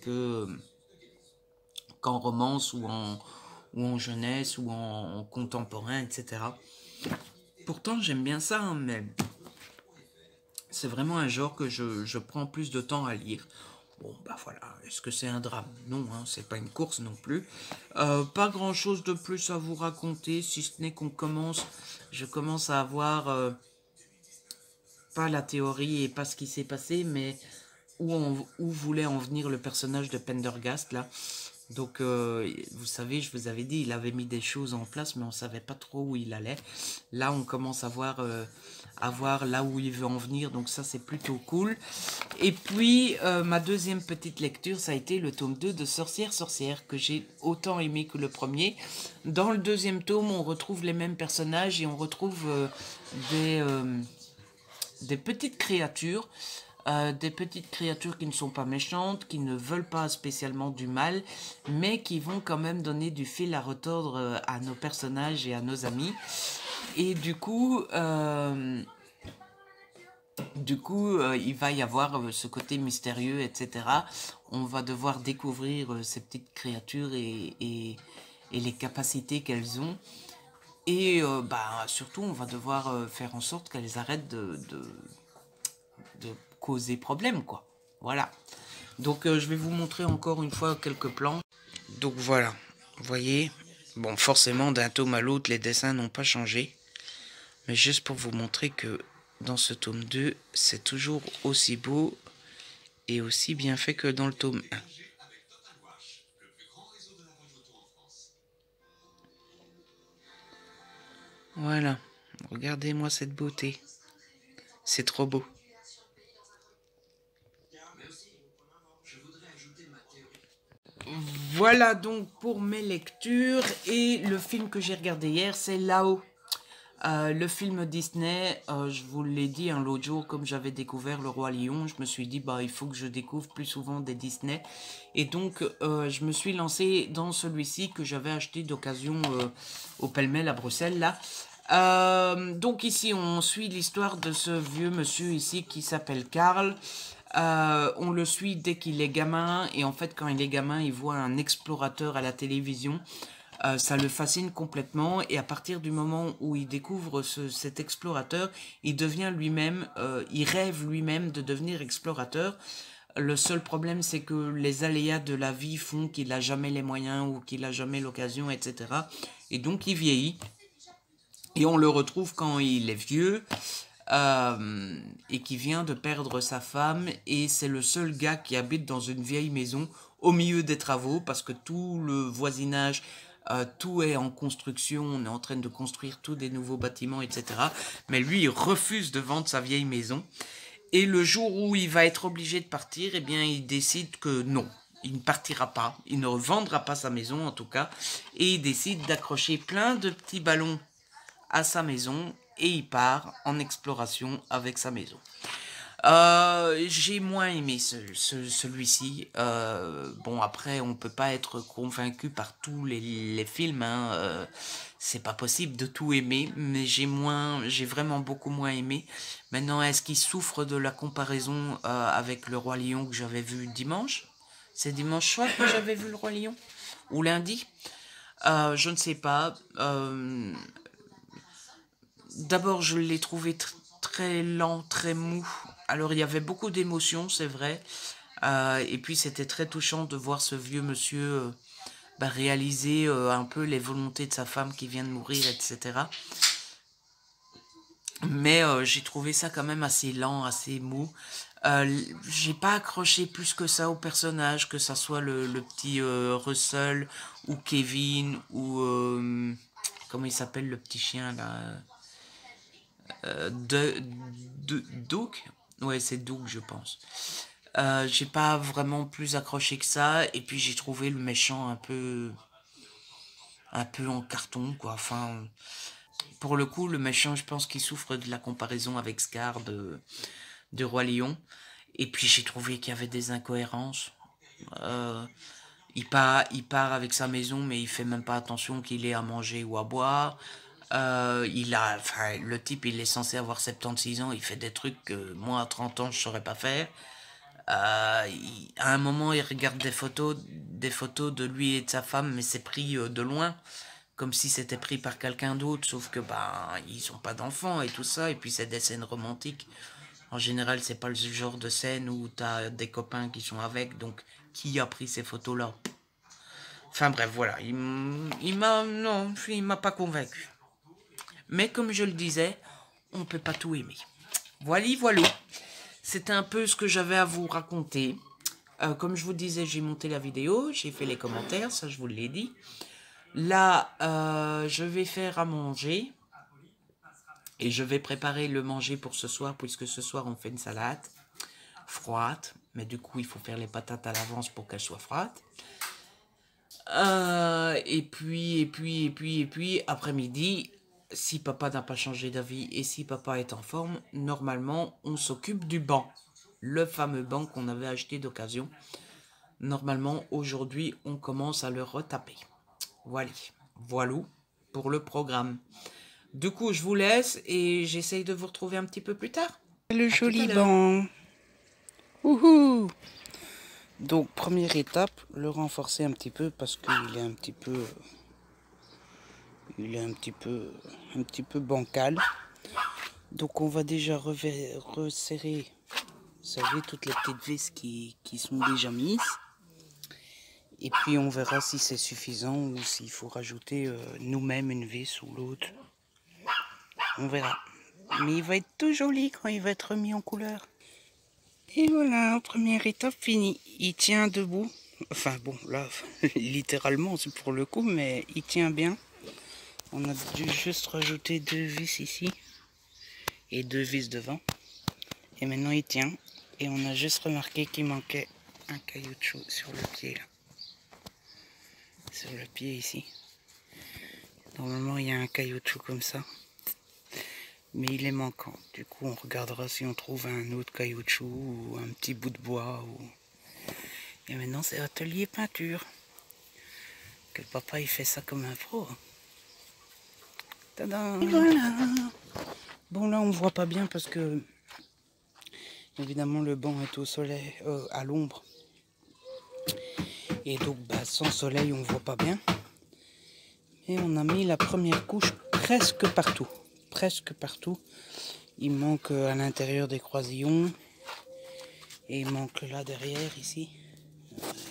qu'en romance ou en jeunesse ou en contemporain, etc. Pourtant, j'aime bien ça, hein, mais c'est vraiment un genre que je prends plus de temps à lire. Bon, bah voilà, est-ce que c'est un drame? Non, hein, c'est pas une course non plus. Pas grand-chose de plus à vous raconter, si ce n'est je commence à avoir, pas la théorie et pas ce qui s'est passé, mais où voulait en venir le personnage de Pendergast, là. Donc, vous savez, je vous avais dit, il avait mis des choses en place, mais on savait pas trop où il allait. Là, on commence à voir là où il veut en venir, donc ça, c'est plutôt cool. Et puis, ma deuxième petite lecture, ça a été le tome 2 de Sorcière, que j'ai autant aimé que le premier. Dans le deuxième tome, on retrouve les mêmes personnages et on retrouve des petites créatures. Des petites créatures qui ne sont pas méchantes, qui ne veulent pas spécialement du mal, mais qui vont quand même donner du fil à retordre à nos personnages et à nos amis. Et du coup, il va y avoir ce côté mystérieux, etc. On va devoir découvrir ces petites créatures et les capacités qu'elles ont. Et surtout, on va devoir faire en sorte qu'elles arrêtent de causer problème, quoi. Voilà. Donc, je vais vous montrer encore une fois quelques plans. Donc, voilà. Vous voyez, bon, forcément, d'un tome à l'autre, les dessins n'ont pas changé. Mais juste pour vous montrer que dans ce tome 2, c'est toujours aussi beau et aussi bien fait que dans le tome 1. Voilà. Regardez-moi cette beauté. C'est trop beau. Voilà donc pour mes lectures. Et le film que j'ai regardé hier, c'est Là-haut. Le film Disney, je vous l'ai dit l'autre jour, comme j'avais découvert Le Roi Lion, je me suis dit, il faut que je découvre plus souvent des Disney. Et donc, je me suis lancé dans celui-ci que j'avais acheté d'occasion au Pêle-Mêle à Bruxelles, là. Donc ici, on suit l'histoire de ce vieux monsieur ici qui s'appelle Karl. On le suit dès qu'il est gamin, et en fait, quand il est gamin, il voit un explorateur à la télévision. Ça le fascine complètement, et à partir du moment où il découvre cet explorateur, il devient lui-même, il rêve lui-même de devenir explorateur. Le seul problème, c'est que les aléas de la vie font qu'il n'a jamais les moyens ou qu'il n'a jamais l'occasion, etc. Et donc il vieillit, et on le retrouve quand il est vieux, et qui vient de perdre sa femme, et c'est le seul gars qui habite dans une vieille maison au milieu des travaux, parce que tout le voisinage, tout est en construction, on est en train de construire tous des nouveaux bâtiments, etc. Mais lui, il refuse de vendre sa vieille maison. Et le jour où il va être obligé de partir, eh bien, il décide que non, il ne partira pas, il ne vendra pas sa maison en tout cas, et il décide d'accrocher plein de petits ballons à sa maison et il part en exploration avec sa maison. J'ai moins aimé celui-ci. Bon, après, on peut pas être convaincu par tous les films, hein. C'est pas possible de tout aimer, mais j'ai vraiment beaucoup moins aimé. Maintenant, est-ce qu'il souffre de la comparaison avec le Roi Lion que j'avais vu dimanche? C'est dimanche soir que j'avais vu le Roi Lion? Ou lundi? Je ne sais pas. D'abord, je l'ai trouvé très lent, très mou. Alors, il y avait beaucoup d'émotions, c'est vrai. Et puis, c'était très touchant de voir ce vieux monsieur réaliser un peu les volontés de sa femme qui vient de mourir, etc. Mais j'ai trouvé ça quand même assez lent, assez mou. J'ai pas accroché plus que ça au personnage, que ça soit le petit Russell ou Kevin ou comment il s'appelle le petit chien là, Doug. Ouais, c'est Doug, je pense. J'ai pas vraiment plus accroché que ça, et puis j'ai trouvé le méchant un peu en carton, quoi. Enfin, pour le coup, le méchant, je pense qu'il souffre de la comparaison avec Scar de Roi Lion. Et puis j'ai trouvé qu'il y avait des incohérences. Il part avec sa maison, mais il fait même pas attention qu'il ait à manger ou à boire. Le type, il est censé avoir 76 ans, il fait des trucs que moi, à 30 ans, je saurais pas faire. À un moment, il regarde des photos de lui et de sa femme, mais c'est pris de loin, comme si c'était pris par quelqu'un d'autre, sauf que ils ont pas d'enfants et tout ça, et puis c'est des scènes romantiques. En général, c'est pas le genre de scène où t'as des copains qui sont avec, donc qui a pris ces photos-là? Enfin bref, voilà, il m'a pas convaincu. Mais comme je le disais, on peut pas tout aimer. Voilà, voilà. C'était un peu ce que j'avais à vous raconter. Comme je vous disais, j'ai monté la vidéo, j'ai fait les commentaires, ça je vous l'ai dit. Là, je vais faire à manger. Et je vais préparer le manger pour ce soir, puisque ce soir on fait une salade froide. Mais du coup, il faut faire les patates à l'avance pour qu'elles soient froides. Et puis, après-midi, si papa n'a pas changé d'avis et si papa est en forme, normalement, on s'occupe du banc. Le fameux banc qu'on avait acheté d'occasion. Normalement, aujourd'hui, on commence à le retaper. Voilà, voilà pour le programme. Du coup, je vous laisse et j'essaye de vous retrouver un petit peu plus tard. Le joli banc. Wouhou! Donc, première étape, le renforcer un petit peu parce qu'il est un petit peu... Il est un petit peu bancal. Donc, on va déjà resserrer, vous savez, toutes les petites vis qui sont déjà mises. Et puis, on verra si c'est suffisant ou s'il faut rajouter nous-mêmes une vis ou l'autre. On verra. Mais il va être tout joli quand il va être mis en couleur. Et voilà, première étape finie. Il tient debout. Enfin bon, là, littéralement, c'est pour le coup, mais il tient bien. On a dû juste rajouter 2 vis ici. Et 2 vis devant. Et maintenant, il tient. Et on a juste remarqué qu'il manquait un caoutchouc sur le pied, là. Sur le pied, ici. Normalement, il y a un caoutchouc comme ça. Mais il est manquant. Du coup, on regardera si on trouve un autre caoutchouc ou un petit bout de bois. Et maintenant, c'est atelier peinture. Que le papa, il fait ça comme un pro. Tadam! Et voilà! Bon, là, on ne voit pas bien parce que, évidemment, le banc est au soleil, à l'ombre. Et donc, sans soleil, on ne voit pas bien. Et on a mis la première couche presque partout. Presque partout. Il manque à l'intérieur des croisillons. Et il manque là derrière, ici.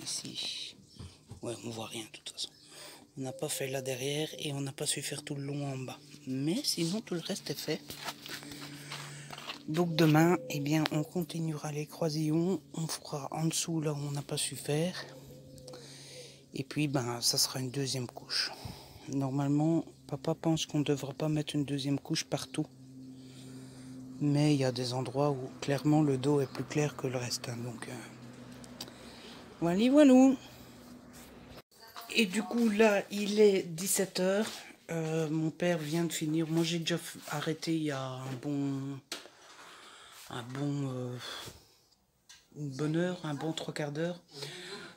Ici. Ouais, on voit rien de toute façon. On n'a pas fait là derrière et on n'a pas su faire tout le long en bas. Mais sinon, tout le reste est fait. Donc demain, eh bien, on continuera les croisillons. On fera en dessous là où on n'a pas su faire. Et puis, ça sera une deuxième couche. Normalement, papa pense qu'on ne devra pas mettre une deuxième couche partout. Mais il y a des endroits où clairement le dos est plus clair que le reste. Hein, donc, voilà, voilà. Et du coup, là, il est 17 h. Mon père vient de finir. Moi, j'ai déjà arrêté il y a une bonne heure, un bon 3/4 d'heure.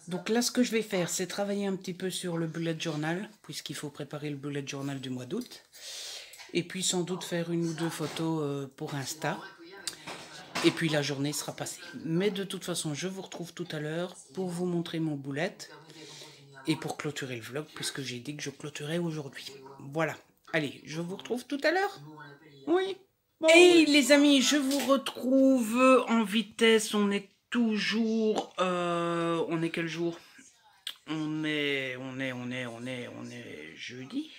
Donc là, ce que je vais faire, c'est travailler un petit peu sur le bullet journal, puisqu'il faut préparer le bullet journal du mois d'août. Et puis sans doute faire une ou deux photos pour Insta. Et puis la journée sera passée. Mais de toute façon, je vous retrouve tout à l'heure pour vous montrer mon bullet. Et pour clôturer le vlog, puisque j'ai dit que je clôturais aujourd'hui. Voilà. Allez, je vous retrouve tout à l'heure. Oui. Bon, hey les amis, je vous retrouve en vitesse. On est toujours... on est quel jour? On est jeudi.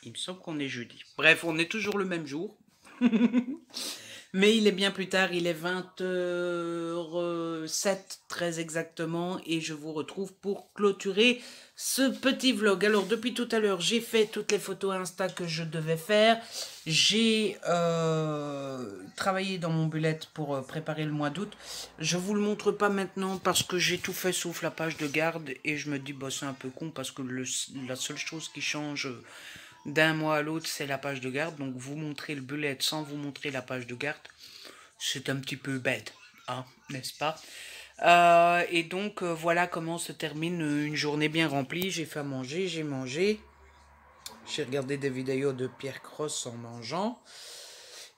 Il me semble qu'on est jeudi. Bref, on est toujours le même jour. Mais il est bien plus tard, il est 20h07 très exactement, et je vous retrouve pour clôturer ce petit vlog. Alors depuis tout à l'heure, j'ai fait toutes les photos Insta que je devais faire. J'ai travaillé dans mon bullet pour préparer le mois d'août. Je vous le montre pas maintenant parce que j'ai tout fait sauf la page de garde, et je me dis bah c'est un peu con parce que la seule chose qui change d'un mois à l'autre, c'est la page de garde. Donc vous montrez le bullet sans vous montrer la page de garde, c'est un petit peu bête, hein, n'est-ce pas? Et donc voilà comment se termine une journée bien remplie. J'ai fait à manger, j'ai mangé, j'ai regardé des vidéos de Pierre Cross en mangeant.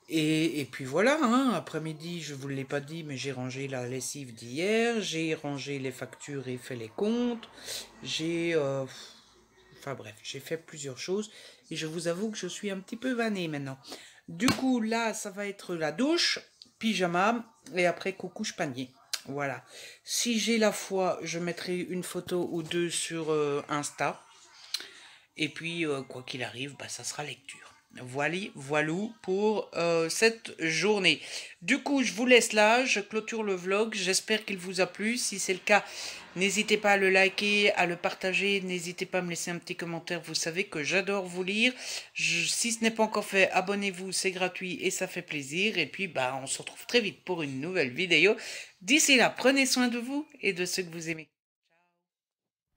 Et puis voilà, hein, après-midi, je ne vous l'ai pas dit, mais j'ai rangé la lessive d'hier, j'ai rangé les factures et fait les comptes, j'ai... enfin bref, j'ai fait plusieurs choses et je vous avoue que je suis un petit peu vannée maintenant. Du coup, là, ça va être la douche, pyjama et après coucouche panier. Voilà. Si j'ai la foi, je mettrai une photo ou deux sur Insta. Et puis, quoi qu'il arrive, bah, ça sera lecture. Voilou pour cette journée. Du coup, je vous laisse là, je clôture le vlog. J'espère qu'il vous a plu. Si c'est le cas, n'hésitez pas à le liker, à le partager. N'hésitez pas à me laisser un petit commentaire. Vous savez que j'adore vous lire. Si ce n'est pas encore fait, abonnez-vous, c'est gratuit et ça fait plaisir. Et puis, bah, on se retrouve très vite pour une nouvelle vidéo. D'ici là, prenez soin de vous et de ceux que vous aimez.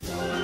Ciao.